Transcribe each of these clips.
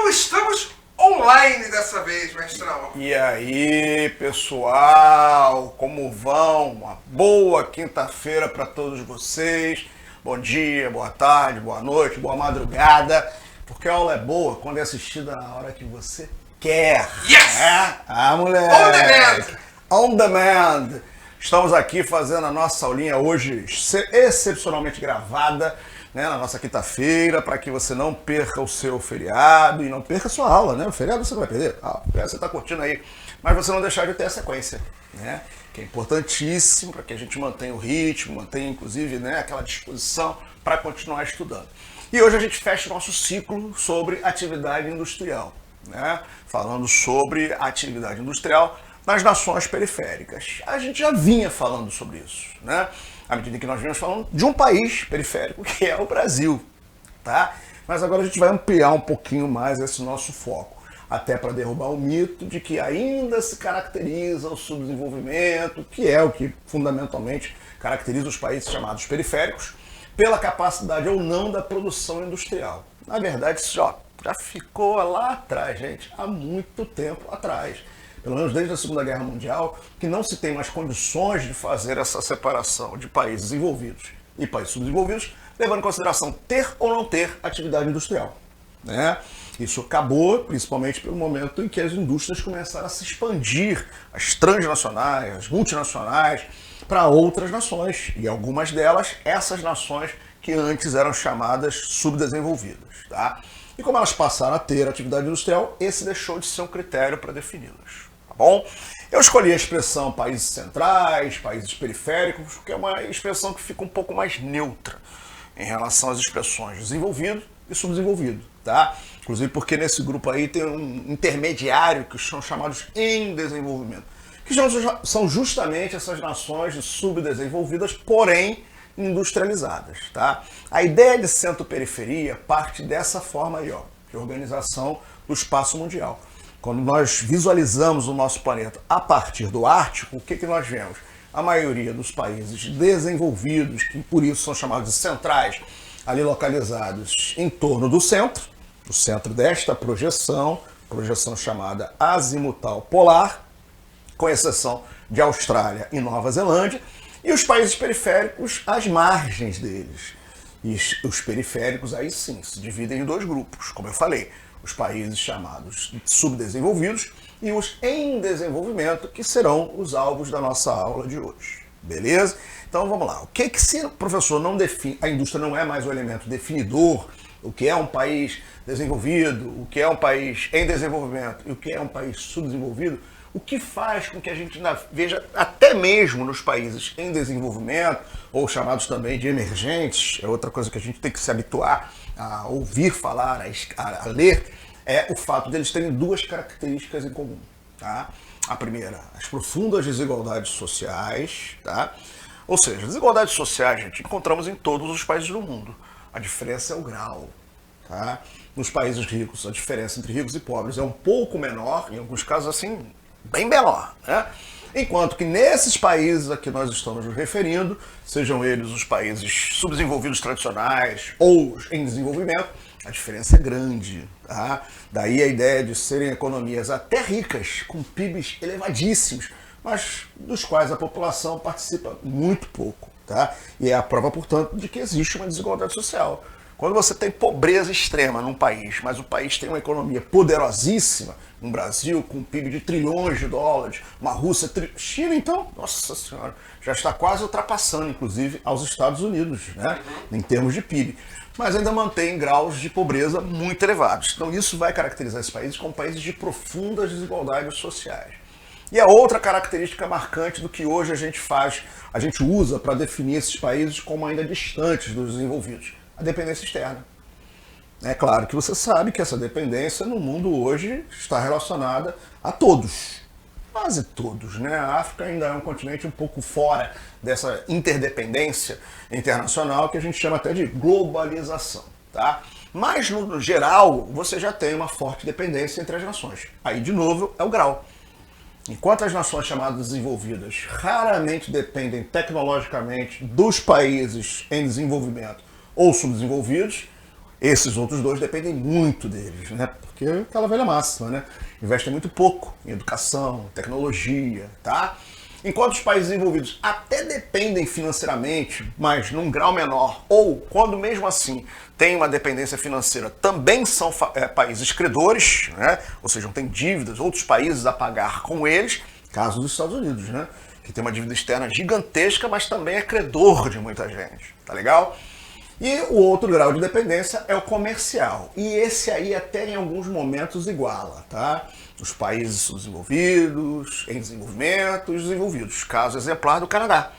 estamos online dessa vez, mestrão. E aí, pessoal, como vão? Uma boa quinta-feira para todos vocês. Bom dia, boa tarde, boa noite, boa madrugada. Porque a aula é boa quando é assistida na hora que você quer. Yes! Moleque! On demand! On demand! Estamos aqui fazendo a nossa aulinha hoje excepcionalmente gravada, né, na nossa quinta-feira, para que você não perca o seu feriado e não perca a sua aula, né? O feriado você não vai perder, você está curtindo aí, mas você não deixar de ter a sequência, né? Que é importantíssimo para que a gente mantenha o ritmo, mantenha inclusive, né, aquela disposição para continuar estudando. E hoje a gente fecha o nosso ciclo sobre atividade industrial, né? Falando sobre a atividade industrial nas nações periféricas. A gente já vinha falando sobre isso, né? À medida que nós vínhamos falando de um país periférico, que é o Brasil, tá? Mas agora a gente vai ampliar um pouquinho mais esse nosso foco, até para derrubar o mito de que ainda se caracteriza o subdesenvolvimento, que é o que fundamentalmente caracteriza os países chamados periféricos, pela capacidade ou não da produção industrial. Na verdade, isso já ficou lá atrás, gente, há muito tempo atrás. Pelo menos desde a Segunda Guerra Mundial, que não se tem mais condições de fazer essa separação de países desenvolvidos e países subdesenvolvidos, levando em consideração ter ou não ter atividade industrial, né? Isso acabou principalmente pelo momento em que as indústrias começaram a se expandir, as transnacionais, as multinacionais, para outras nações, e algumas delas, essas nações que antes eram chamadas subdesenvolvidas, tá? E como elas passaram a ter atividade industrial, esse deixou de ser um critério para defini-las. Bom, eu escolhi a expressão países centrais, países periféricos, que é uma expressão que fica um pouco mais neutra em relação às expressões desenvolvido e subdesenvolvido, tá? Inclusive porque nesse grupo aí tem um intermediário que são chamados em desenvolvimento, que são justamente essas nações subdesenvolvidas, porém industrializadas, tá? A ideia de centro-periferia parte dessa forma aí, de organização do espaço mundial. Quando nós visualizamos o nosso planeta a partir do Ártico, o que nós vemos? A maioria dos países desenvolvidos, que por isso são chamados de centrais, ali localizados em torno do centro, o centro desta projeção chamada azimutal polar, com exceção de Austrália e Nova Zelândia, e os países periféricos às margens deles. E os periféricos aí sim se dividem em dois grupos, como eu falei. Os países chamados subdesenvolvidos e os em desenvolvimento, que serão os alvos da nossa aula de hoje. Beleza? Então vamos lá. O que se o professor não define, a indústria não é mais o elemento definidor, o que é um país desenvolvido, o que é um país em desenvolvimento e o que é um país subdesenvolvido, o que faz com que a gente veja, até mesmo nos países em desenvolvimento, ou chamados também de emergentes, é outra coisa que a gente tem que se habituar a ouvir falar, a ler, é o fato deles terem duas características em comum, tá? A primeira, as profundas desigualdades sociais, tá? Ou seja, desigualdades sociais, gente, encontramos em todos os países do mundo. A diferença é o grau, tá? Nos países ricos, a diferença entre ricos e pobres é um pouco menor, em alguns casos assim, bem menor, né? Enquanto que nesses países a que nós estamos nos referindo, sejam eles os países subdesenvolvidos tradicionais ou em desenvolvimento, a diferença é grande, tá? Daí a ideia de serem economias até ricas, com PIBs elevadíssimos, mas dos quais a população participa muito pouco, tá? E é a prova, portanto, de que existe uma desigualdade social. Quando você tem pobreza extrema num país, mas o país tem uma economia poderosíssima, um Brasil com um PIB de trilhões de dólares, uma Rússia, China, então, nossa senhora, já está quase ultrapassando, inclusive, aos Estados Unidos, né, em termos de PIB. Mas ainda mantém graus de pobreza muito elevados. Então isso vai caracterizar esses países como países de profundas desigualdades sociais. E é outra característica marcante do que hoje a gente usa para definir esses países como ainda distantes dos desenvolvidos. A dependência externa. É claro que você sabe que essa dependência no mundo hoje está relacionada a todos, quase todos, né? A África ainda é um continente um pouco fora dessa interdependência internacional que a gente chama até de globalização, tá? Mas no geral você já tem uma forte dependência entre as nações. Aí de novo é o grau. Enquanto as nações chamadas desenvolvidas raramente dependem tecnologicamente dos países em desenvolvimento ou subdesenvolvidos, Esses outros dois dependem muito deles, né? Porque é aquela velha máxima, né? Investem muito pouco em educação, tecnologia, tá? Enquanto os países desenvolvidos até dependem financeiramente, mas num grau menor, ou quando mesmo assim têm uma dependência financeira, também são países credores, né? Ou seja, não tem dívidas, outros países a pagar com eles, caso dos Estados Unidos, né? Que tem uma dívida externa gigantesca, mas também é credor de muita gente, tá legal? E o outro grau de dependência é o comercial. E esse aí até em alguns momentos iguala, tá? Os países subdesenvolvidos, em desenvolvimento e os desenvolvidos. Caso exemplar do Canadá,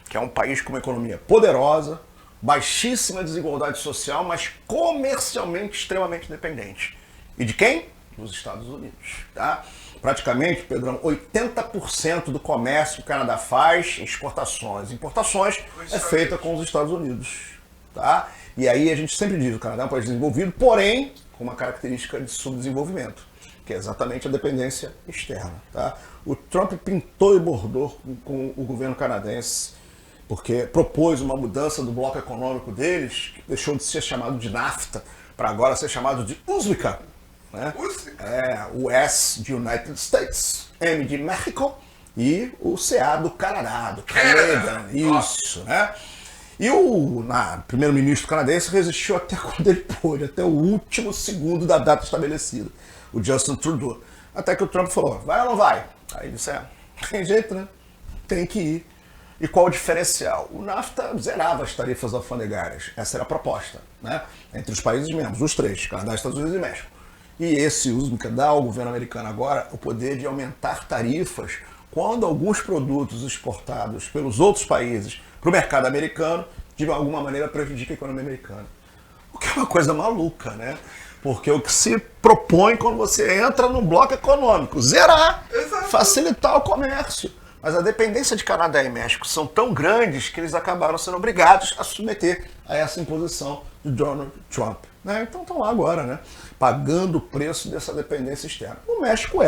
que é um país com uma economia poderosa, baixíssima desigualdade social, mas comercialmente extremamente dependente. E de quem? Dos Estados Unidos, tá? Praticamente, Pedrão, 80% do comércio que o Canadá faz, exportações e importações, é feita com os Estados Unidos. Tá? E aí a gente sempre diz, o Canadá é um país desenvolvido, porém com uma característica de subdesenvolvimento, que é exatamente a dependência externa. Tá? O Trump pintou e bordou com o governo canadense, porque propôs uma mudança do bloco econômico deles, que deixou de ser chamado de NAFTA, para agora ser chamado de USMCA. Né? O S de United States, M de México e o CA do Canadá, do Canada. Isso, né? E o primeiro-ministro canadense resistiu até quando ele pôde, até o último segundo da data estabelecida, o Justin Trudeau. Até que o Trump falou, vai ou não vai? Aí ele disse, tem jeito, né? Tem que ir. E qual o diferencial? O NAFTA zerava as tarifas alfandegárias. Essa era a proposta, né? Entre os países membros, os três, Canadá, Estados Unidos e México. E esse USMCA dá ao governo americano agora o poder de aumentar tarifas quando alguns produtos exportados pelos outros países para o mercado americano, de alguma maneira prejudica a economia americana. O que é uma coisa maluca, né? Porque o que se propõe quando você entra no bloco econômico, zerar, facilitar o comércio. Mas a dependência de Canadá e México são tão grandes que eles acabaram sendo obrigados a submeter a essa imposição de Donald Trump. Né? Então estão lá agora, né? Pagando o preço dessa dependência externa. O México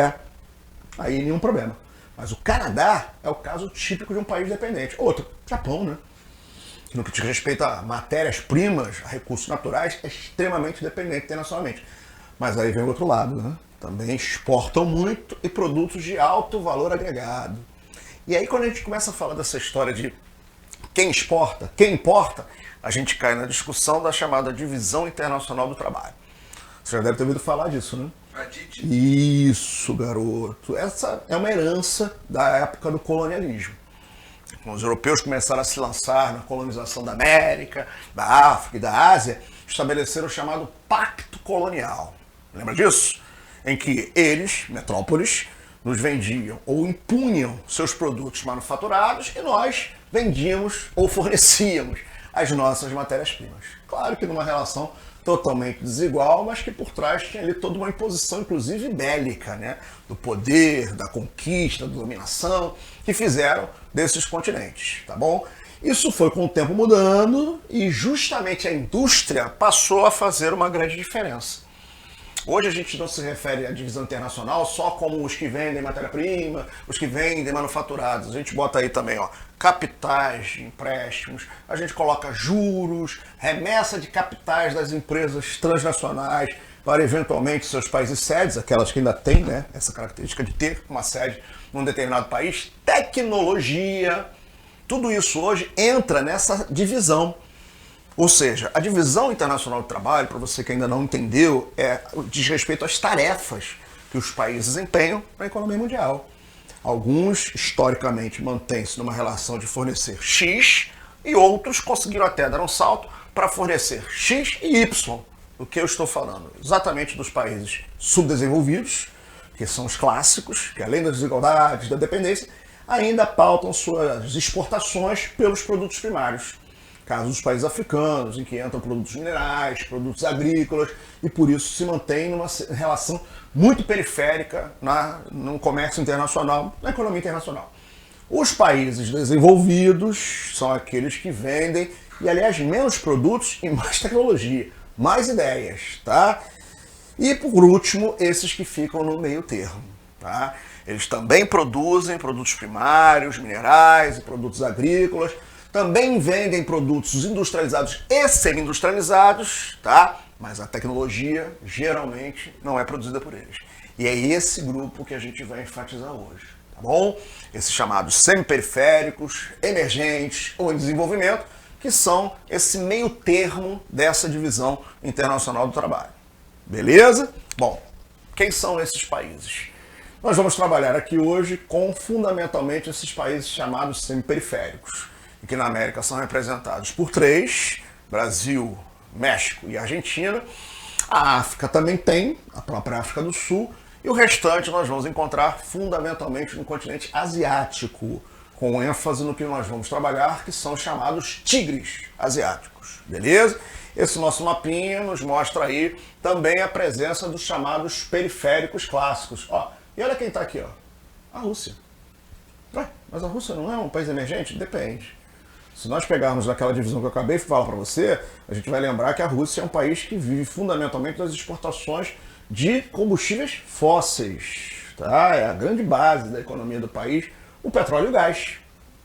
aí nenhum problema. Mas o Canadá é o caso típico de um país dependente. Outro, Japão, né? Que no que diz respeito a matérias-primas, a recursos naturais, é extremamente dependente internacionalmente. Mas aí vem o outro lado, né? Também exportam muito e produtos de alto valor agregado. E aí quando a gente começa a falar dessa história de quem exporta, quem importa, a gente cai na discussão da chamada divisão internacional do trabalho. Você já deve ter ouvido falar disso, né? Isso, garoto. Essa é uma herança da época do colonialismo. Quando os europeus começaram a se lançar na colonização da América, da África e da Ásia, estabeleceram o chamado Pacto Colonial. Lembra disso? Em que eles, metrópoles, nos vendiam ou impunham seus produtos manufaturados e nós vendíamos ou fornecíamos as nossas matérias-primas. Claro que numa relação totalmente desigual, mas que por trás tinha ali toda uma imposição, inclusive bélica, né? Do poder, da conquista, da dominação, que fizeram desses continentes, tá bom? Isso foi com o tempo mudando e justamente a indústria passou a fazer uma grande diferença. Hoje a gente não se refere à divisão internacional só como os que vendem matéria-prima, os que vendem manufaturados. A gente bota aí também, ó, capitais de empréstimos, a gente coloca juros, remessa de capitais das empresas transnacionais para eventualmente seus países sedes, aquelas que ainda têm, né, essa característica de ter uma sede num determinado país, tecnologia, tudo isso hoje entra nessa divisão. Ou seja, a divisão internacional do trabalho, para você que ainda não entendeu, diz respeito às tarefas que os países empenham na economia mundial. Alguns, historicamente, mantêm-se numa relação de fornecer X e outros conseguiram até dar um salto para fornecer X e Y. O que eu estou falando? Exatamente dos países subdesenvolvidos, que são os clássicos, que além das desigualdades, da dependência, ainda pautam suas exportações pelos produtos primários. Caso dos países africanos, em que entram produtos minerais, produtos agrícolas, e por isso se mantém numa relação muito periférica no comércio internacional, na economia internacional. Os países desenvolvidos são aqueles que vendem, e aliás, menos produtos e mais tecnologia, mais ideias, tá? E por último, esses que ficam no meio termo, tá? Eles também produzem produtos primários, minerais e produtos agrícolas, também vendem produtos industrializados e semi-industrializados, tá? Mas a tecnologia geralmente não é produzida por eles. E é esse grupo que a gente vai enfatizar hoje, tá bom? Esses chamados semi-periféricos, emergentes ou em desenvolvimento, que são esse meio termo dessa divisão internacional do trabalho. Beleza? Bom, quem são esses países? Nós vamos trabalhar aqui hoje com fundamentalmente esses países chamados semi-periféricos, que na América são representados por 3, Brasil, México e Argentina. A África também tem, a própria África do Sul, e o restante nós vamos encontrar fundamentalmente no continente asiático, com ênfase no que nós vamos trabalhar, que são chamados tigres asiáticos, beleza? Esse nosso mapinha nos mostra aí também a presença dos chamados periféricos clássicos. Ó, e olha quem está aqui, ó, a Rússia. Ué, mas a Rússia não é um país emergente? Depende. Se nós pegarmos aquela divisão que eu acabei de falar para você, a gente vai lembrar que a Rússia é um país que vive fundamentalmente das exportações de combustíveis fósseis, tá? É a grande base da economia do país, o petróleo e o gás.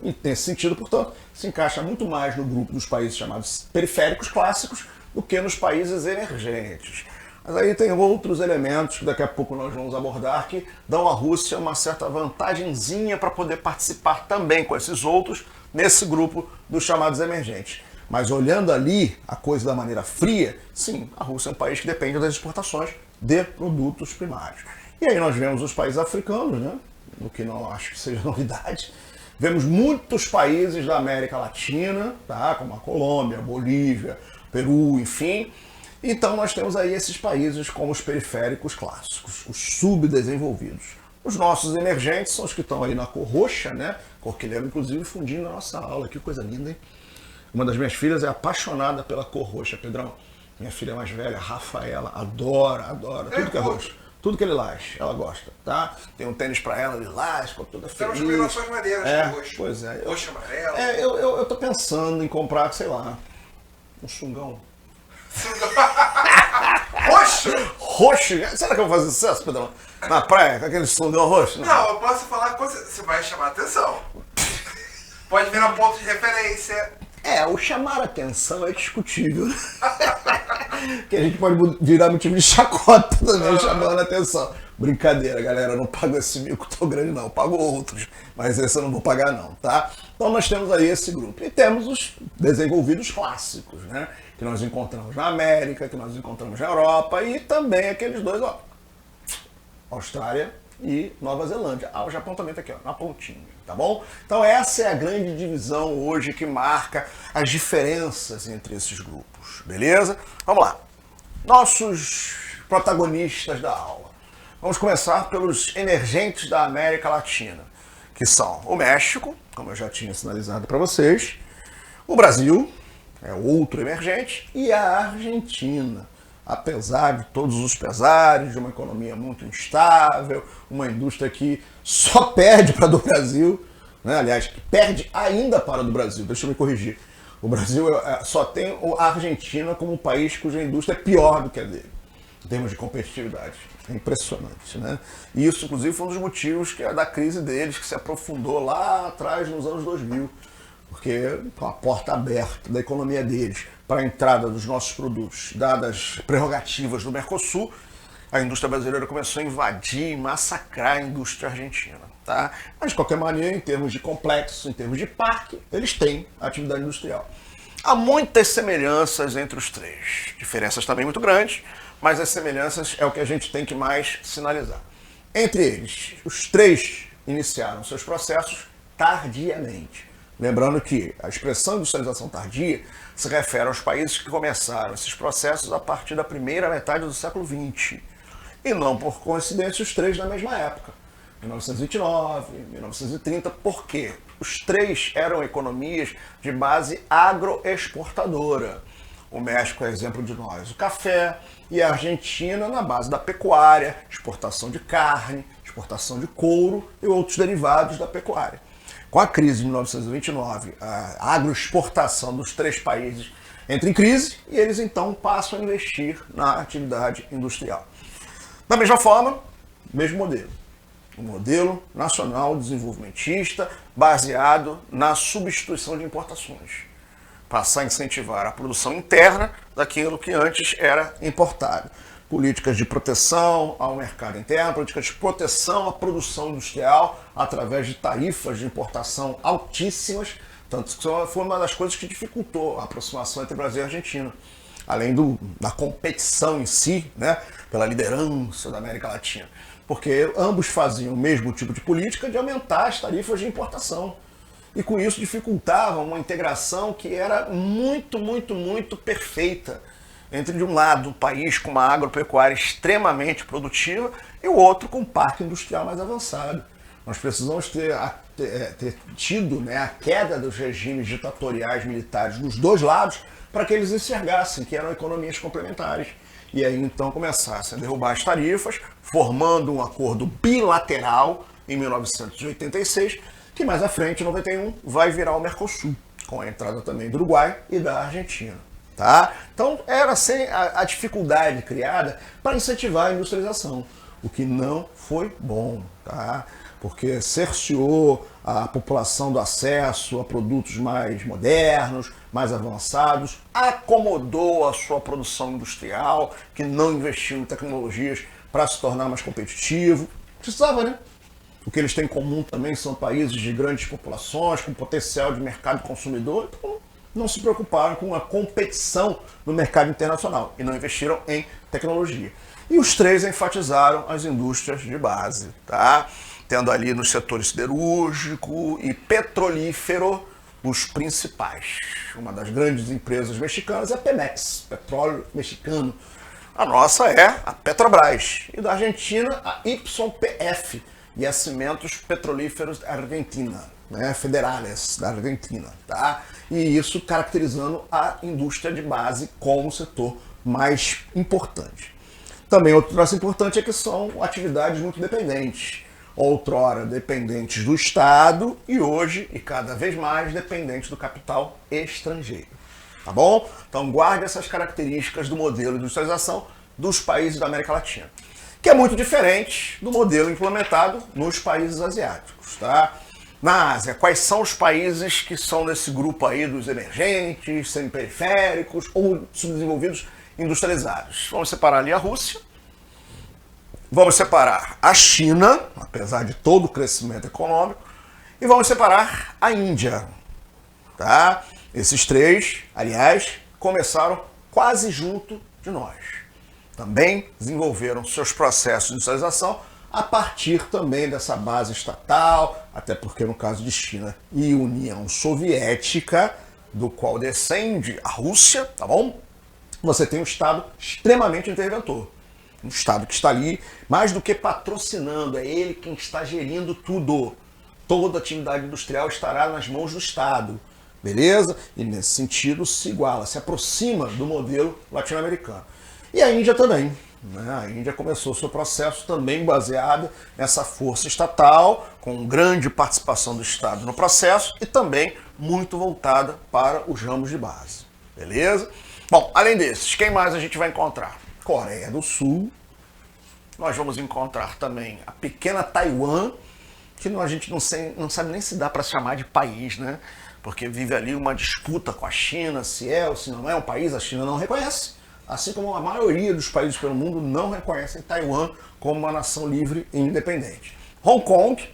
E nesse sentido, portanto, se encaixa muito mais no grupo dos países chamados periféricos clássicos do que nos países emergentes. Mas aí tem outros elementos que daqui a pouco nós vamos abordar que dão à Rússia uma certa vantagenzinha para poder participar também com esses outros nesse grupo dos chamados emergentes. Mas olhando ali a coisa da maneira fria, sim, a Rússia é um país que depende das exportações de produtos primários. E aí nós vemos os países africanos, né? O que não acho que seja novidade. Vemos muitos países da América Latina, tá? Como a Colômbia, a Bolívia, Peru, enfim. Então nós temos aí esses países como os periféricos clássicos, os subdesenvolvidos. Os nossos emergentes são os que estão aí na cor roxa, né? Cor que leva inclusive fundindo a nossa aula. Que coisa linda, hein? Uma das minhas filhas é apaixonada pela cor roxa, Pedrão. Minha filha mais velha, Rafaela, adora tudo que é roxo. Tudo que é lilás, ela gosta, tá? Tem um tênis pra ela, lilás, ficou toda feliz. Tem umas combinações maneiras de roxo. Pois é. Roxo e amarelo. Eu tô pensando em comprar, sei lá, um sungão. Roxo? Roxo? Será que eu vou fazer sucesso, Pedrão? Na praia, com aquele sungão roxo? Não, eu posso falar que você vai chamar a atenção. Pode virar ponto de referência. O chamar a atenção é discutível. Que a gente pode virar motivo de chacota também, chamando a atenção. Brincadeira, galera, eu não pago esse mico tão grande não, eu pago outros, mas esse eu não vou pagar não, tá? Então nós temos aí esse grupo. E temos os desenvolvidos clássicos, né? Que nós encontramos na América, que nós encontramos na Europa e também aqueles dois, ó, Austrália e Nova Zelândia. O Japão também tá aqui, ó, na pontinha, tá bom? Então essa é a grande divisão hoje que marca as diferenças entre esses grupos, beleza? Vamos lá. Nossos protagonistas da aula. Vamos começar pelos emergentes da América Latina, que são o México, como eu já tinha sinalizado para vocês, o Brasil, é outro emergente, e a Argentina. Apesar de todos os pesares, de uma economia muito instável, uma indústria que só perde para a do Brasil, né? Aliás, que perde ainda para a do Brasil, deixa eu me corrigir. O Brasil só tem a Argentina como um país cuja indústria é pior do que a dele, em termos de competitividade. É impressionante, né? E isso, inclusive, foi um dos motivos da crise deles, que se aprofundou lá atrás, nos anos 2000, porque com a porta aberta da economia deles para a entrada dos nossos produtos, dadas as prerrogativas do Mercosul, a indústria brasileira começou a invadir e massacrar a indústria argentina, tá? Mas, de qualquer maneira, em termos de complexo, em termos de parque, eles têm atividade industrial. Há muitas semelhanças entre os três, diferenças também muito grandes, mas as semelhanças é o que a gente tem que mais sinalizar. Entre eles, os três iniciaram seus processos tardiamente. Lembrando que a expressão industrialização tardia se refere aos países que começaram esses processos a partir da primeira metade do século XX. E não por coincidência os três na mesma época, 1929, 1930, porque os três eram economias de base agroexportadora. O México é exemplo de nós, o café, e a Argentina na base da pecuária, exportação de carne, exportação de couro e outros derivados da pecuária. Com a crise de 1929, a agroexportação dos três países entra em crise e eles então passam a investir na atividade industrial. Da mesma forma, mesmo modelo. um modelo nacional desenvolvimentista baseado na substituição de importações. Passar a incentivar a produção interna daquilo que antes era importado. Políticas de proteção ao mercado interno, políticas de proteção à produção industrial através de tarifas de importação altíssimas, tanto que foi uma das coisas que dificultou a aproximação entre Brasil e Argentina. Além da competição em si, né, pela liderança da América Latina. Porque ambos faziam o mesmo tipo de política de aumentar as tarifas de importação. E com isso dificultavam uma integração que era muito perfeita entre, de um lado, um país com uma agropecuária extremamente produtiva e o outro com um parque industrial mais avançado. Nós precisamos ter tido, né, a queda dos regimes ditatoriais militares dos dois lados para que eles enxergassem que eram economias complementares. E aí então começassem a derrubar as tarifas, formando um acordo bilateral em 1986, que mais à frente, em 91, vai virar o Mercosul, com a entrada também do Uruguai e da Argentina. Tá? Então era assim a dificuldade criada para incentivar a industrialização, o que não foi bom, tá? Porque cerceou a população do acesso a produtos mais modernos, mais avançados, acomodou a sua produção industrial, que não investiu em tecnologias para se tornar mais competitivo. Precisava, né? O que eles têm em comum também são países de grandes populações, com potencial de mercado consumidor, então não se preocuparam com a competição no mercado internacional e não investiram em tecnologia. E os três enfatizaram as indústrias de base, tá? Tendo ali nos setores siderúrgico e petrolífero os principais. Uma das grandes empresas mexicanas é a Pemex, petróleo mexicano. A nossa é a Petrobras. E da Argentina, a YPF, Yacimentos Petrolíferos da Argentina, né? Federales da Argentina. Tá? E isso caracterizando a indústria de base como o setor mais importante. Também outro traço importante é que são atividades muito dependentes. Outrora dependentes do Estado e hoje, e cada vez mais, dependentes do capital estrangeiro. Tá bom? Então guarde essas características do modelo de industrialização dos países da América Latina, que é muito diferente do modelo implementado nos países asiáticos. Tá? Na Ásia, quais são os países que são desse grupo aí dos emergentes, semiperiféricos ou subdesenvolvidos industrializados? Vamos separar ali a Rússia. Vamos separar a China, apesar de todo o crescimento econômico, e vamos separar a Índia. Tá? Esses três, aliás, começaram quase junto de nós. Também desenvolveram seus processos de industrialização a partir também dessa base estatal, até porque no caso de China e União Soviética, do qual descende a Rússia, tá bom? Você tem um Estado extremamente interventor. Um Estado que está ali, mais do que patrocinando, é ele quem está gerindo tudo. Toda atividade industrial estará nas mãos do Estado, beleza? E nesse sentido se iguala, se aproxima do modelo latino-americano. E a Índia também, né? A Índia começou seu processo também baseado nessa força estatal, com grande participação do Estado no processo e também muito voltada para os ramos de base, beleza? Bom, além desses, quem mais a gente vai encontrar? Coreia do Sul, nós vamos encontrar também a pequena Taiwan, que a gente não sabe nem se dá para chamar de país, né? Porque vive ali uma disputa com a China, se é ou se não é um país, a China não reconhece, assim como a maioria dos países pelo mundo não reconhecem Taiwan como uma nação livre e independente. Hong Kong,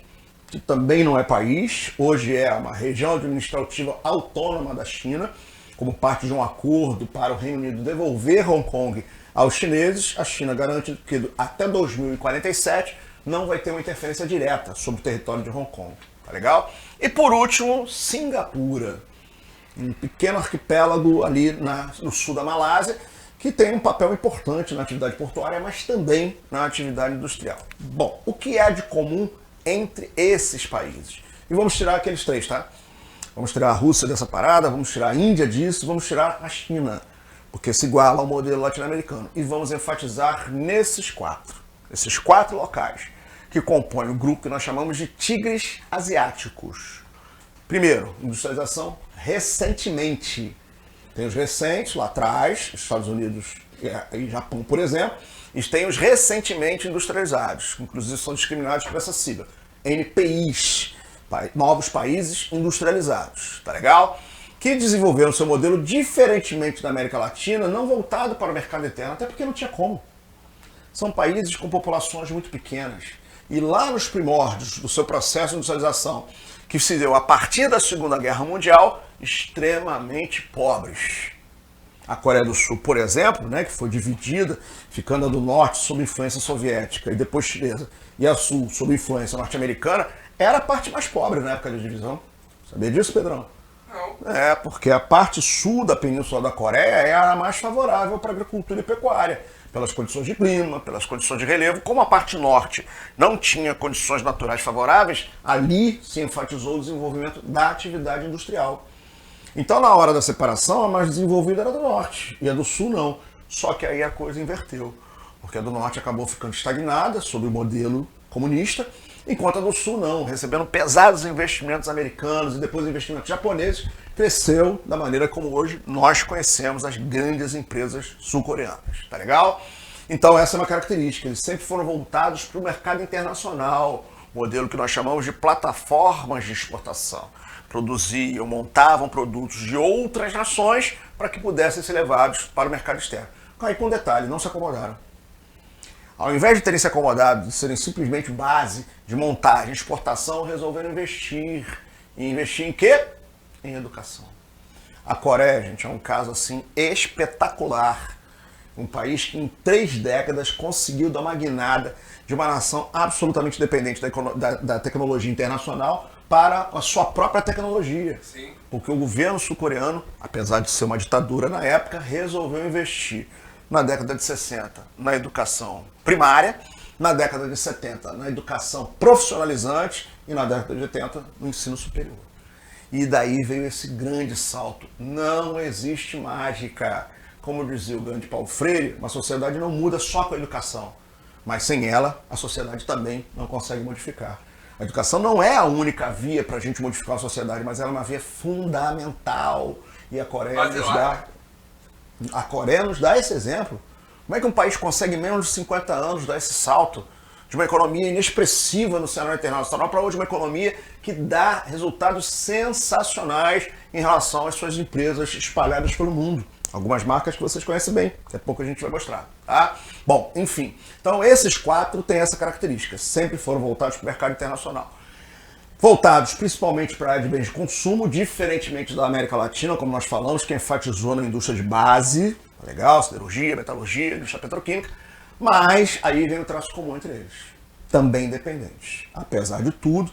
que também não é país, hoje é uma região administrativa autônoma da China, como parte de um acordo para o Reino Unido devolver Hong Kong aos chineses. A China garante que até 2047 não vai ter uma interferência direta sobre o território de Hong Kong. Tá legal? E por último, Singapura, um pequeno arquipélago ali no sul da Malásia, que tem um papel importante na atividade portuária, mas também na atividade industrial. Bom, o que há de comum entre esses países? E vamos tirar aqueles três, tá? Vamos tirar a Rússia dessa parada, vamos tirar a Índia disso, vamos tirar a China, porque se iguala ao modelo latino-americano. E vamos enfatizar nesses esses quatro locais, que compõem o grupo que nós chamamos de tigres asiáticos. Primeiro, industrialização recentemente. Tem os recentes, lá atrás, Estados Unidos e Japão, por exemplo, e tem os recentemente industrializados, que inclusive são discriminados por essa sigla, NPIs, novos países industrializados, tá legal? Que desenvolveram seu modelo diferentemente da América Latina, não voltado para o mercado interno, até porque não tinha como. São países com populações muito pequenas. E lá nos primórdios do seu processo de industrialização, que se deu a partir da Segunda Guerra Mundial, extremamente pobres. A Coreia do Sul, por exemplo, né, que foi dividida, ficando a do norte sob influência soviética e depois chinesa, e a sul sob influência norte-americana, era a parte mais pobre na época da divisão. Sabia disso, Pedrão? Não. É, porque a parte sul da Península da Coreia era a mais favorável para a agricultura e pecuária, pelas condições de clima, pelas condições de relevo. Como a parte norte não tinha condições naturais favoráveis, ali se enfatizou o desenvolvimento da atividade industrial. Então, na hora da separação, a mais desenvolvida era do norte e a do sul não. Só que aí a coisa inverteu, porque a do norte acabou ficando estagnada sob o modelo comunista, enquanto a do sul não, recebendo pesados investimentos americanos e depois investimentos japoneses, cresceu da maneira como hoje nós conhecemos as grandes empresas sul-coreanas, tá legal? Então essa é uma característica, eles sempre foram voltados para o mercado internacional, modelo que nós chamamos de plataformas de exportação. Produziam, montavam produtos de outras nações para que pudessem ser levados para o mercado externo. Aí com um detalhe, não se acomodaram. Ao invés de terem se acomodado, de serem simplesmente base de montagem, exportação, resolveram investir. E investir em quê? Em educação. A Coreia, gente, é um caso assim espetacular. Um país que em 3 décadas conseguiu dar uma guinada de uma nação absolutamente dependente da tecnologia internacional para a sua própria tecnologia. Sim. Porque o governo sul-coreano, apesar de ser uma ditadura na época, resolveu investir na década de 60 na educação primária, na década de 70 na educação profissionalizante e na década de 80 no ensino superior. E daí veio esse grande salto. Não existe mágica. Como dizia o grande Paulo Freire, uma sociedade não muda só com a educação, mas sem ela, a sociedade também não consegue modificar. A educação não é a única via para a gente modificar a sociedade, mas ela é uma via fundamental. E a Coreia nos dá esse exemplo. Como é que um país consegue em menos de 50 anos dar esse salto de uma economia inexpressiva no cenário internacional para hoje uma economia que dá resultados sensacionais em relação às suas empresas espalhadas pelo mundo? Algumas marcas que vocês conhecem bem, daqui a pouco a gente vai mostrar, tá? Bom, enfim, então esses 4 têm essa característica, sempre foram voltados para o mercado internacional. Voltados principalmente para a área de bens de consumo, diferentemente da América Latina, como nós falamos, que enfatizou na indústria de base, legal, siderurgia, metalurgia, indústria petroquímica, mas aí vem o traço comum entre eles, também dependentes. Apesar de tudo,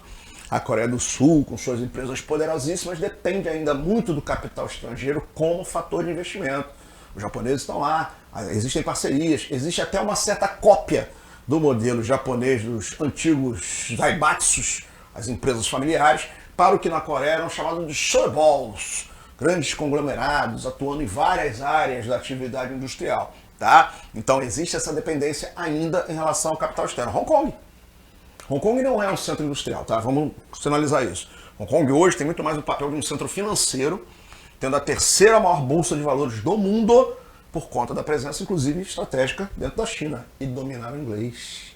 a Coreia do Sul, com suas empresas poderosíssimas, depende ainda muito do capital estrangeiro como fator de investimento. Os japoneses estão lá, existem parcerias, existe até uma certa cópia do modelo japonês dos antigos zaibatsus, as empresas familiares, para o que na Coreia eram chamados de shoeballs, grandes conglomerados atuando em várias áreas da atividade industrial. Tá? Então existe essa dependência ainda em relação ao capital externo. Hong Kong. Hong Kong não é um centro industrial, tá? Vamos sinalizar isso. Hong Kong hoje tem muito mais o papel de um centro financeiro, tendo a 3ª maior bolsa de valores do mundo, por conta da presença, inclusive, estratégica dentro da China. E dominar o inglês.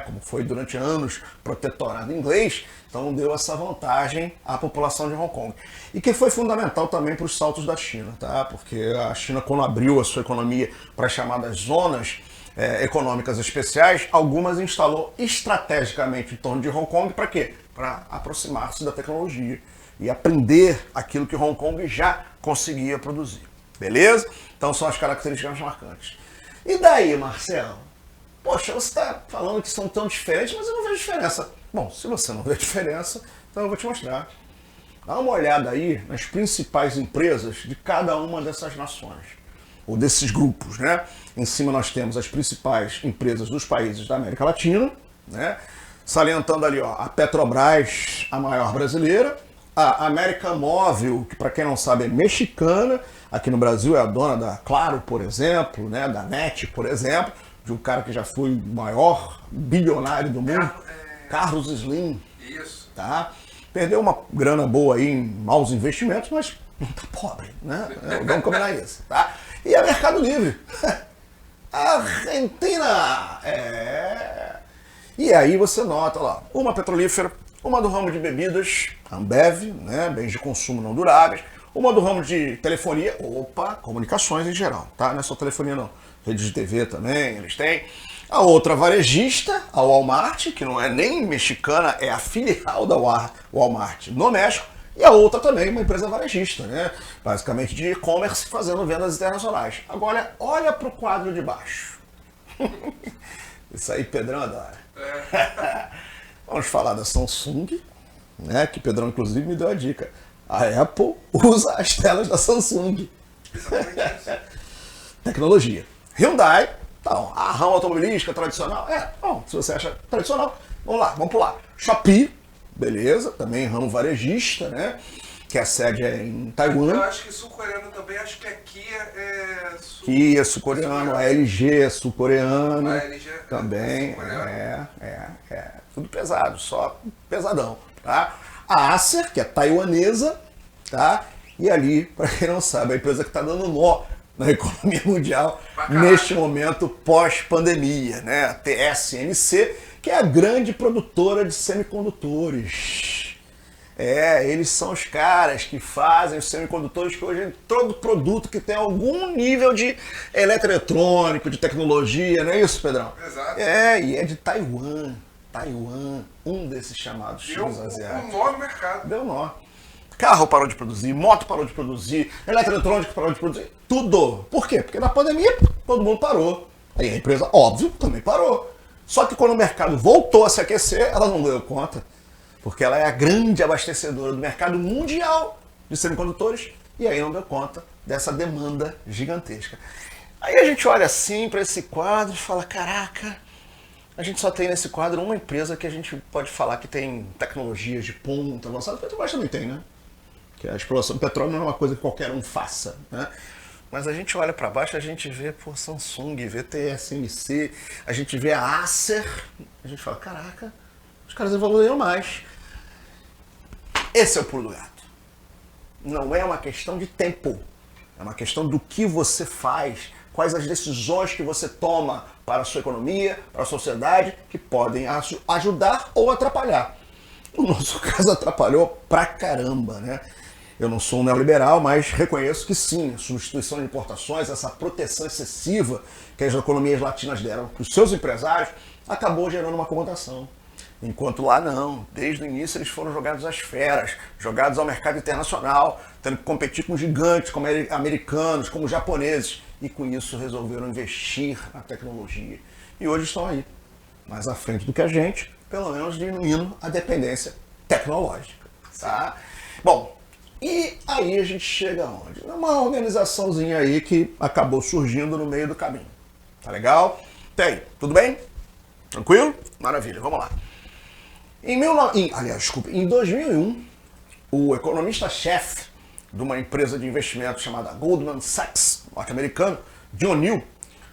Como foi durante anos protetorado inglês, então deu essa vantagem à população de Hong Kong. E que foi fundamental também para os saltos da China, tá? Porque a China, quando abriu a sua economia para as chamadas zonas econômicas especiais, algumas instalou estrategicamente em torno de Hong Kong para quê? Para aproximar-se da tecnologia e aprender aquilo que Hong Kong já conseguia produzir. Beleza? Então são as características marcantes. E daí, Marcelo? Poxa, você está falando que são tão diferentes, mas eu não vejo diferença. Bom, se você não vê diferença, então eu vou te mostrar. Dá uma olhada aí nas principais empresas de cada uma dessas nações, ou desses grupos, né? Em cima nós temos as principais empresas dos países da América Latina, né? Salientando ali, ó, a Petrobras, a maior brasileira, a América Móvil, que para quem não sabe é mexicana, aqui no Brasil é a dona da Claro, por exemplo, né? Da NET, por exemplo, de um cara que já foi o maior bilionário do mundo, Carlos Slim. Isso. Tá? Perdeu uma grana boa aí em maus investimentos, mas não tá pobre, né? Vamos combinar isso, tá? E a Mercado Livre. Argentina! E aí você nota lá, uma petrolífera, uma do ramo de bebidas, Ambev, né? Bens de consumo não duráveis, uma do ramo de telefonia, comunicações em geral, tá? Não é só telefonia não, rede de TV também, eles têm. A outra varejista, a Walmart, que não é nem mexicana, é a filial da Walmart no México, e a outra também, uma empresa varejista, né? Basicamente de e-commerce, fazendo vendas internacionais. Agora, olha para o quadro de baixo. Isso aí, Pedrão adora. Vamos falar da Samsung, né? Que Pedrão, inclusive, me deu a dica. A Apple usa as telas da Samsung. Tecnologia. Hyundai, então, a rama automobilística tradicional. Bom, se você acha tradicional, vamos pular. Shopee, beleza, também ramo varejista, né? Que a sede é em Taiwan. Eu acho que sul-coreano também, acho que a Kia é Kia, sul-coreano, a LG é sul-coreano. A LG também, tudo pesado, só pesadão, tá? A Acer, que é taiwanesa, tá? E ali, para quem não sabe, a empresa que está dando nó na economia mundial neste momento pós-pandemia, né? A TSMC, que é a grande produtora de semicondutores. Eles são os caras que fazem os semicondutores, que hoje todo produto que tem algum nível de eletroeletrônico, de tecnologia, não é isso, Pedrão? Exato. E é de Taiwan. Taiwan, um desses chamados chinos asiáticos. Deu um nó no mercado. Deu nó. Carro parou de produzir, moto parou de produzir, eletroeletrônico parou de produzir, tudo. Por quê? Porque na pandemia todo mundo parou. Aí a empresa, óbvio, também parou. Só que quando o mercado voltou a se aquecer, ela não deu conta. Porque ela é a grande abastecedora do mercado mundial de semicondutores e aí não deu conta dessa demanda gigantesca. Aí a gente olha assim para esse quadro e fala, caraca, a gente só tem nesse quadro uma empresa que a gente pode falar que tem tecnologias de ponta avançada. A Petrobras também tem, né? Que a exploração do petróleo não é uma coisa que qualquer um faça, né? Mas a gente olha para baixo, a gente vê Samsung, vê TSMC, a gente vê a Acer, a gente fala, caraca, os caras evoluíram mais. Esse é o pulo do gato. Não é uma questão de tempo, é uma questão do que você faz, quais as decisões que você toma para a sua economia, para a sociedade, que podem ajudar ou atrapalhar. No nosso caso, atrapalhou pra caramba, né? Eu não sou um neoliberal, mas reconheço que sim, a substituição de importações, essa proteção excessiva que as economias latinas deram para os seus empresários, acabou gerando uma acomodação. Enquanto lá não, desde o início eles foram jogados às feras, jogados ao mercado internacional, tendo que competir com gigantes como americanos, como japoneses, e com isso resolveram investir na tecnologia. E hoje estão aí, mais à frente do que a gente, pelo menos diminuindo a dependência tecnológica. Tá? Bom, e aí a gente chega aonde? Uma organizaçãozinha aí que acabou surgindo no meio do caminho. Tá legal? Tem, tudo bem? Tranquilo? Maravilha, vamos lá. Em 2001, o economista-chefe de uma empresa de investimento chamada Goldman Sachs, norte-americano, John Neal,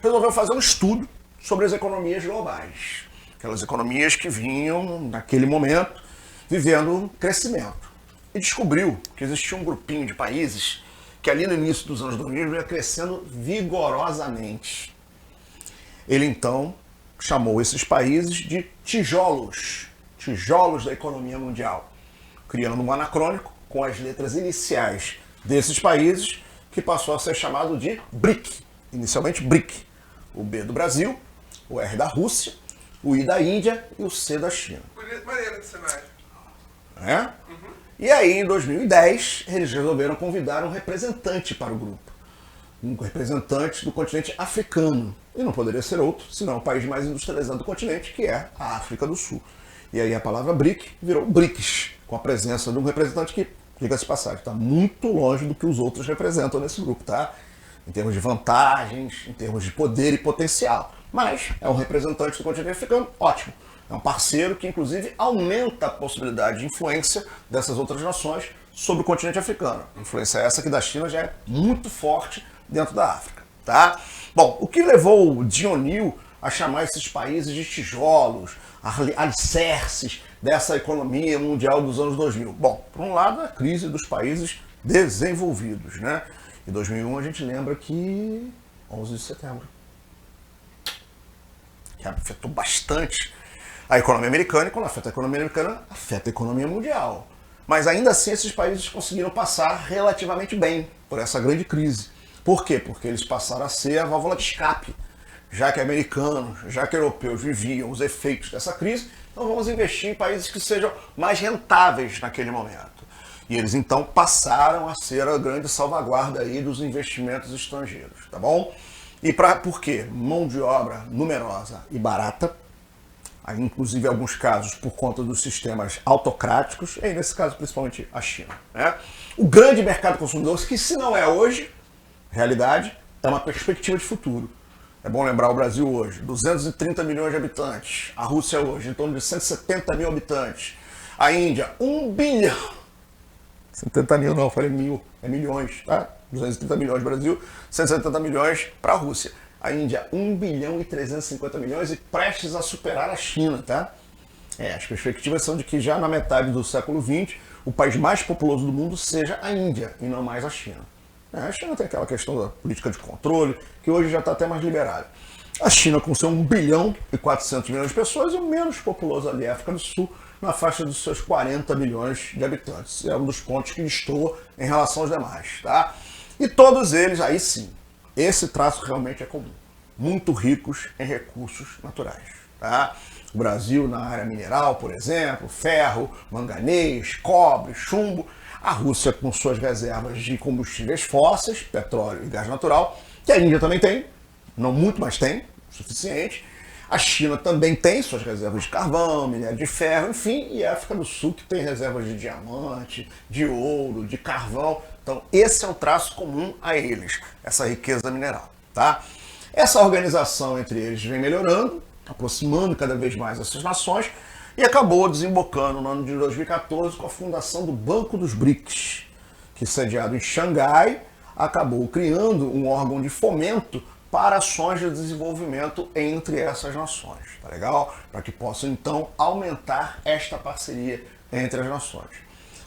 resolveu fazer um estudo sobre as economias globais. Aquelas economias que vinham, naquele momento, vivendo crescimento. E descobriu que existia um grupinho de países que ali no início dos anos 2000 vinha crescendo vigorosamente. Ele então chamou esses países de tijolos da economia mundial, criando um anacrônico com as letras iniciais desses países, que passou a ser chamado de BRIC, inicialmente BRIC. O B do Brasil, o R da Rússia, o I da Índia e o C da China. Bonito, maneiro de cenário. E aí, em 2010, eles resolveram convidar um representante para o grupo. Um representante do continente africano. E não poderia ser outro, senão o país mais industrializado do continente, que é a África do Sul. E aí a palavra BRIC virou BRICS, com a presença de um representante que, diga-se de passagem, está muito longe do que os outros representam nesse grupo, tá? Em termos de vantagens, em termos de poder e potencial. Mas é um representante do continente africano, ótimo. É um parceiro que, inclusive, aumenta a possibilidade de influência dessas outras nações sobre o continente africano. Influência essa que da China já é muito forte dentro da África, tá? Bom, o que levou o John Neal a chamar esses países de tijolos, alicerces dessa economia mundial dos anos 2000? Bom, por um lado, a crise dos países desenvolvidos, né? Em 2001 a gente lembra que 11 de setembro, que afetou bastante a economia americana, e quando afeta a economia americana, afeta a economia mundial. Mas ainda assim esses países conseguiram passar relativamente bem por essa grande crise. Por quê? Porque eles passaram a ser a válvula de escape. Já que americanos, já que europeus viviam os efeitos dessa crise, então vamos investir em países que sejam mais rentáveis naquele momento. E eles então passaram a ser a grande salvaguarda aí dos investimentos estrangeiros, tá bom? E por quê? Mão de obra numerosa e barata, aí, inclusive em alguns casos por conta dos sistemas autocráticos, e nesse caso principalmente a China, né? O grande mercado consumidor, que se não é hoje, realidade, é uma perspectiva de futuro. É bom lembrar o Brasil hoje, 230 milhões de habitantes. A Rússia hoje, em torno de 170 mil habitantes. A Índia, 1 bilhão. 70 mil não, falei mil, é milhões, tá? 230 milhões do Brasil, 170 milhões para a Rússia. A Índia, 1 bilhão e 350 milhões e prestes a superar a China, tá? As perspectivas são de que já na metade do século XX, o país mais populoso do mundo seja a Índia e não mais a China. A China tem aquela questão da política de controle, que hoje já está até mais liberada. A China, com seu 1 bilhão e 400 milhões de pessoas, é o menos populoso ali, a África do Sul, na faixa dos seus 40 milhões de habitantes. É um dos pontos que destoa em relação aos demais, tá? E todos eles, aí sim, esse traço realmente é comum. Muito ricos em recursos naturais, tá? O Brasil na área mineral, por exemplo, ferro, manganês, cobre, chumbo. A Rússia com suas reservas de combustíveis fósseis, petróleo e gás natural, que a Índia também tem, não muito, mas tem, o suficiente. A China também tem suas reservas de carvão, minério de ferro, enfim, e a África do Sul que tem reservas de diamante, de ouro, de carvão. Então esse é um traço comum a eles, essa riqueza mineral, tá? Essa organização entre eles vem melhorando, aproximando cada vez mais essas nações, e acabou desembocando no ano de 2014 com a fundação do Banco dos BRICS, que, sediado em Xangai, acabou criando um órgão de fomento para ações de desenvolvimento entre essas nações, tá legal? Para que possam, então, aumentar esta parceria entre as nações.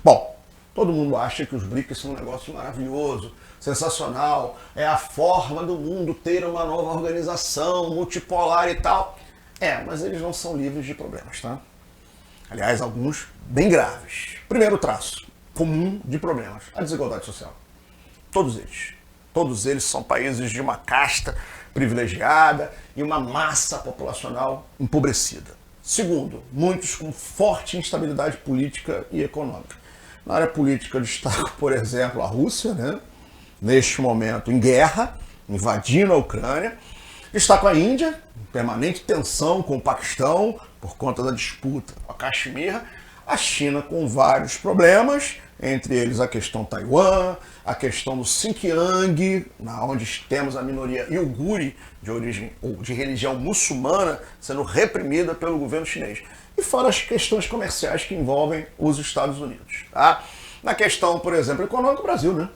Bom, todo mundo acha que os BRICS são um negócio maravilhoso, sensacional, é a forma do mundo ter uma nova organização multipolar e tal. Mas eles não são livres de problemas, tá? Aliás, alguns bem graves. Primeiro traço comum de problemas, a desigualdade social. Todos eles são países de uma casta privilegiada e uma massa populacional empobrecida. Segundo, muitos com forte instabilidade política e econômica. Na área política, eu destaco, por exemplo, a Rússia, né? Neste momento em guerra, invadindo a Ucrânia. Destaco a Índia, em permanente tensão com o Paquistão, por conta da disputa com a Caxemira. A China com vários problemas, entre eles a questão Taiwan, a questão do Xinjiang, onde temos a minoria iugure de origem ou de religião muçulmana sendo reprimida pelo governo chinês. E fora as questões comerciais que envolvem os Estados Unidos, tá? Na questão, por exemplo, econômica, o Brasil, né?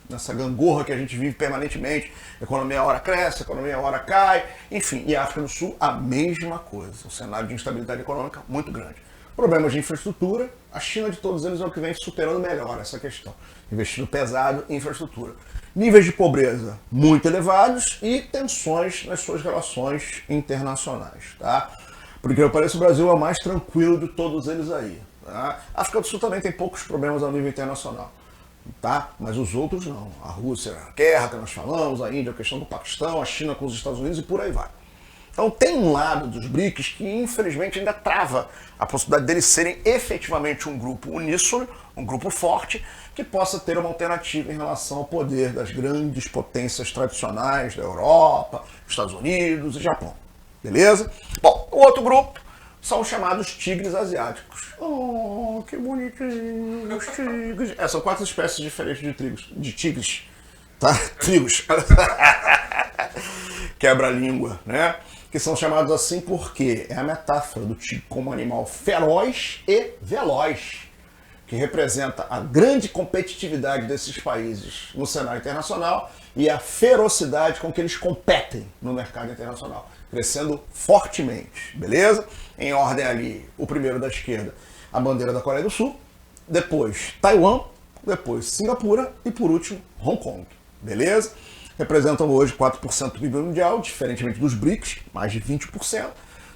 Nessa gangorra que a gente vive permanentemente, a economia hora cresce, a economia hora cai, enfim, e a África do Sul a mesma coisa, um cenário de instabilidade econômica muito grande. Problemas de infraestrutura, a China de todos eles é o que vem superando melhor essa questão, investindo pesado em infraestrutura. Níveis de pobreza muito elevados e tensões nas suas relações internacionais, tá? Porque parece que o Brasil é o mais tranquilo de todos eles aí, tá? A África do Sul também tem poucos problemas ao nível internacional, tá? Mas os outros não. A Rússia, a guerra que nós falamos, a Índia, a questão do Paquistão, a China com os Estados Unidos e por aí vai. Então tem um lado dos BRICS que infelizmente ainda trava a possibilidade deles serem efetivamente um grupo uníssono, um grupo forte, que possa ter uma alternativa em relação ao poder das grandes potências tradicionais da Europa, Estados Unidos e Japão. Beleza? Bom, o outro grupo são os chamados tigres asiáticos. Oh, que bonitinho, os tigres. São 4 espécies diferentes de tigres, tá? Trigos. Quebra-língua, né? Que são chamados assim porque é a metáfora do tigre como animal feroz e veloz, que representa a grande competitividade desses países no cenário internacional e a ferocidade com que eles competem no mercado internacional, crescendo fortemente, beleza? Em ordem ali, o primeiro da esquerda, a bandeira da Coreia do Sul, depois Taiwan, depois Singapura e por último Hong Kong, beleza? Representam hoje 4% do PIB mundial, diferentemente dos BRICS, mais de 20%.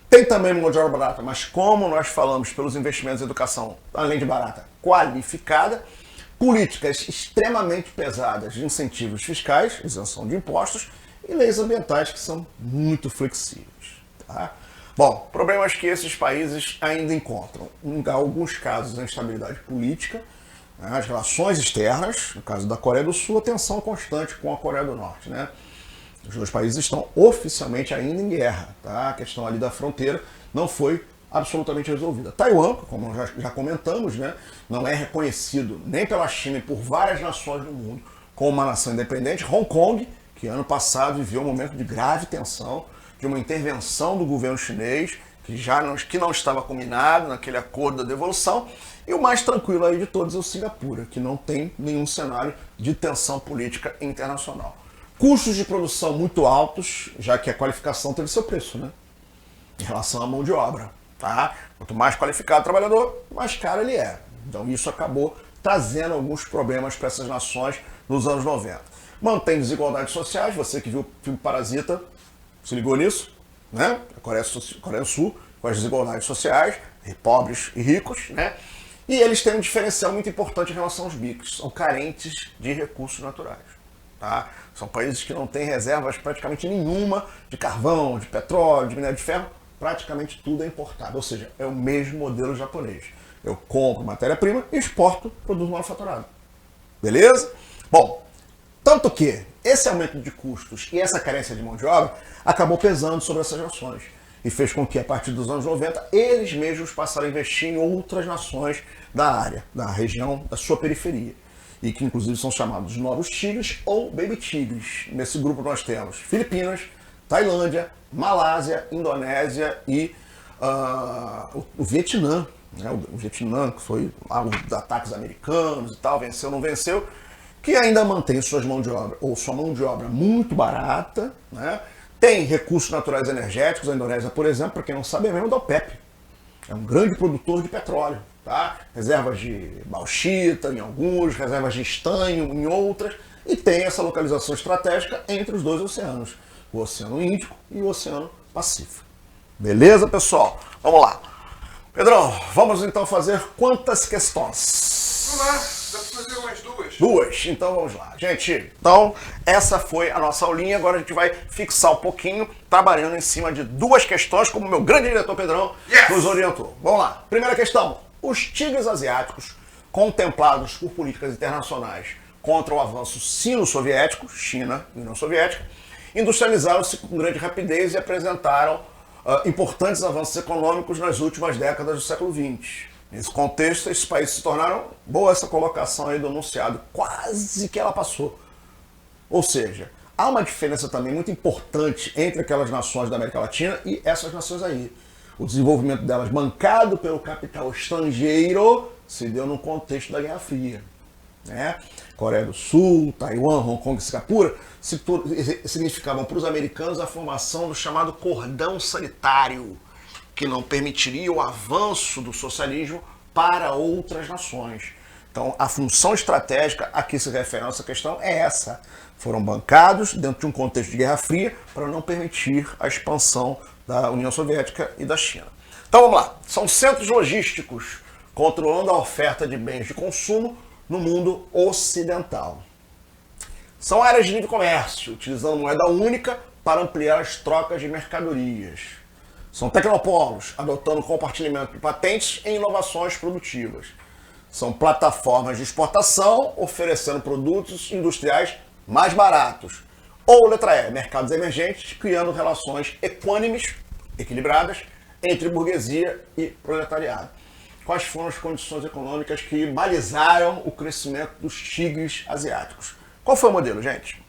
Tem também mão de obra barata, mas como nós falamos pelos investimentos em educação, além de barata, qualificada, políticas extremamente pesadas de incentivos fiscais, isenção de impostos, e leis ambientais que são muito flexíveis. Tá? Bom, problemas que esses países ainda encontram. Em alguns casos, a instabilidade política, as relações externas, no caso da Coreia do Sul, a tensão constante com a Coreia do Norte. Né? Os dois países estão oficialmente ainda em guerra. Tá? A questão ali da fronteira não foi absolutamente resolvida. Taiwan, como já comentamos, né, não é reconhecido nem pela China e por várias nações do mundo como uma nação independente. Hong Kong, que ano passado viveu um momento de grave tensão, de uma intervenção do governo chinês, que não estava combinado naquele acordo da devolução, e o mais tranquilo aí de todos é o Singapura, que não tem nenhum cenário de tensão política internacional. Custos de produção muito altos, já que a qualificação teve seu preço, né? Em relação à mão de obra. Tá? Quanto mais qualificado o trabalhador, mais caro ele é. Então isso acabou trazendo alguns problemas para essas nações nos anos 90. Mantém desigualdades sociais, você que viu o filme Parasita, se ligou nisso? Né? A Coreia do Sul, com as desigualdades sociais, pobres e ricos, né? E eles têm um diferencial muito importante em relação aos BRICS, são carentes de recursos naturais. Tá? São países que não têm reservas praticamente nenhuma de carvão, de petróleo, de minério de ferro, praticamente tudo é importado, ou seja, é o mesmo modelo japonês. Eu compro matéria-prima e exporto produto manufaturado. Beleza? Bom, tanto que esse aumento de custos e essa carência de mão de obra acabou pesando sobre essas nações e fez com que, a partir dos anos 90, eles mesmos passaram a investir em outras nações da área, da região, da sua periferia. E que, inclusive, são chamados de novos tigres ou baby tigres. Nesse grupo nós temos Filipinas, Tailândia, Malásia, Indonésia e o Vietnã. Né? O Vietnã, que foi lá os ataques americanos e tal, venceu, não venceu, que ainda mantém suas mãos de obra, ou sua mão de obra muito barata, né? Tem recursos naturais energéticos, a Indonésia, por exemplo, para quem não sabe, é mesmo da OPEP. É um grande produtor de petróleo. Tá? Reservas de bauxita em alguns, reservas de estanho em outras, e tem essa localização estratégica entre os dois oceanos, o Oceano Índico e o Oceano Pacífico. Beleza, pessoal? Vamos lá. Pedrão, vamos então fazer quantas questões? Vamos lá, dá pra fazer umas duas. Duas, então vamos lá. Gente, então essa foi a nossa aulinha, agora a gente vai fixar um pouquinho, trabalhando em cima de duas questões, como o meu grande diretor Pedrão nos orientou. Vamos lá, primeira questão. Os tigres asiáticos, contemplados por políticas internacionais contra o avanço sino-soviético, China e União Soviética, industrializaram-se com grande rapidez e apresentaram importantes avanços econômicos nas últimas décadas do século XX. Nesse contexto, esses países se tornaram, boa essa colocação aí do enunciado, quase que ela passou. Ou seja, há uma diferença também muito importante entre aquelas nações da América Latina e essas nações aí. O desenvolvimento delas, bancado pelo capital estrangeiro, se deu no contexto da Guerra Fria. Né? Coreia do Sul, Taiwan, Hong Kong e Singapura significavam para os americanos a formação do chamado cordão sanitário, que não permitiria o avanço do socialismo para outras nações. Então, a função estratégica a que se refere a nossa questão é essa. Foram bancados dentro de um contexto de Guerra Fria para não permitir a expansão da União Soviética e da China. Então vamos lá. São centros logísticos controlando a oferta de bens de consumo no mundo ocidental. São áreas de livre comércio, utilizando moeda única para ampliar as trocas de mercadorias. São tecnopolos, adotando compartilhamento de patentes e inovações produtivas. São plataformas de exportação, oferecendo produtos industriais mais baratos. Ou, letra E, mercados emergentes, criando relações equânimes, equilibradas, entre burguesia e proletariado. Quais foram as condições econômicas que balizaram o crescimento dos tigres asiáticos? Qual foi o modelo, gente?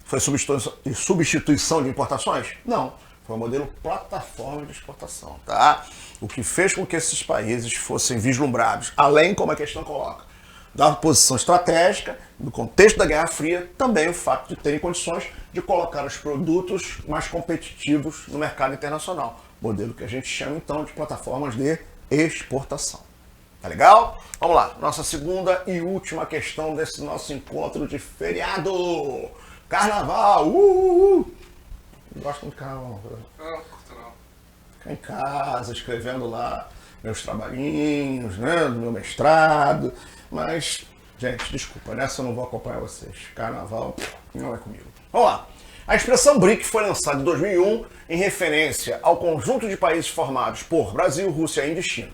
Foi substituição de importações? Não. Foi o modelo plataforma de exportação, tá? O que fez com que esses países fossem vislumbrados, além, como a questão coloca, da posição estratégica, do contexto da Guerra Fria, também o fato de terem condições de colocar os produtos mais competitivos no mercado internacional. Modelo que a gente chama, então, de plataformas de exportação. Tá legal? Vamos lá, nossa segunda e última questão desse nosso encontro de feriado. Carnaval! Gosto muito de carnaval. Não, curto não. Ficar em casa, escrevendo lá meus trabalhinhos, né, do meu mestrado. Mas, gente, desculpa, nessa eu não vou acompanhar vocês. Carnaval não é comigo. Vamos lá. A expressão BRIC foi lançada em 2001 em referência ao conjunto de países formados por Brasil, Rússia, Índia e China,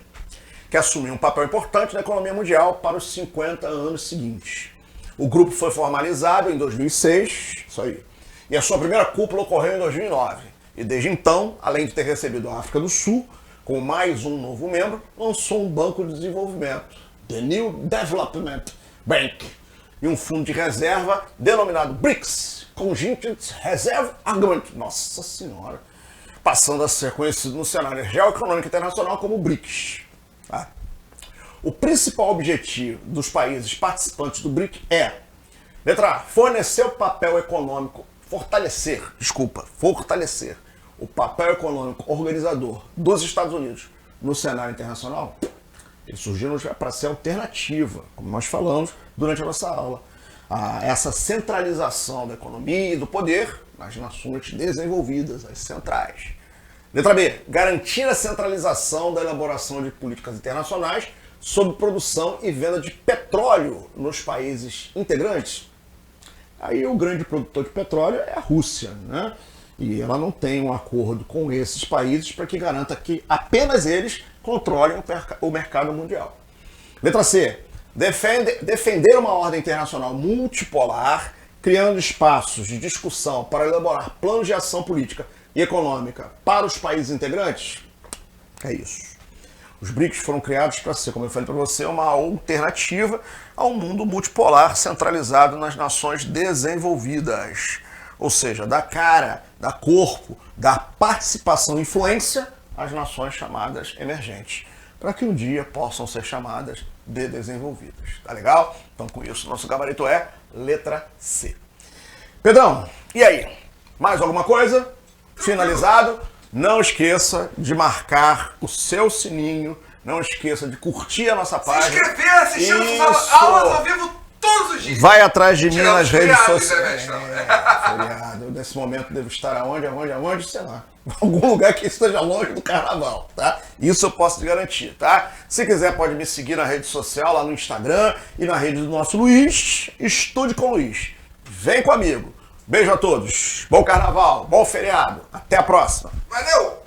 que assumiu um papel importante na economia mundial para os 50 anos seguintes. O grupo foi formalizado em 2006, isso aí, e a sua primeira cúpula ocorreu em 2009. E desde então, além de ter recebido a África do Sul, com mais um novo membro, lançou um banco de desenvolvimento, The New Development Bank, e um fundo de reserva denominado BRICS, Contingent Reserve Agreement, nossa senhora, passando a ser conhecido no cenário geoeconômico internacional como BRICS. Tá? O principal objetivo dos países participantes do BRIC é, letra A, fortalecer o papel econômico organizador dos Estados Unidos no cenário internacional. Eles surgiram para ser alternativa, como nós falamos durante a nossa aula, a essa centralização da economia e do poder nas nações desenvolvidas, as centrais. Letra B, garantir a centralização da elaboração de políticas internacionais sobre produção e venda de petróleo nos países integrantes. Aí o grande produtor de petróleo é a Rússia, né? E ela não tem um acordo com esses países para que garanta que apenas eles controlem o mercado mundial. Letra C, defender uma ordem internacional multipolar, criando espaços de discussão para elaborar planos de ação política e econômica para os países integrantes. É isso. Os BRICS foram criados para ser, como eu falei para você, uma alternativa ao mundo multipolar centralizado nas nações desenvolvidas. Ou seja, dá cara, dá corpo, dá participação e influência às nações chamadas emergentes, para que um dia possam ser chamadas de desenvolvidas. Tá legal? Então, com isso, nosso gabarito é letra C. Pedrão, e aí? Mais alguma coisa? Finalizado? Não esqueça de marcar o seu sininho, não esqueça de curtir a nossa página. Se inscrever, assistir nossas aulas ao vivo todos os dias. Vai atrás de mim nas redes feriados, sociais. Feriado. Nesse momento devo estar aonde? Sei lá. Algum lugar que esteja longe do carnaval, tá? Isso eu posso te garantir, tá? Se quiser pode me seguir na rede social, lá no Instagram e na rede do nosso Luiz, Estude com Luiz. Vem comigo. Beijo a todos. Bom carnaval, bom feriado. Até a próxima. Valeu!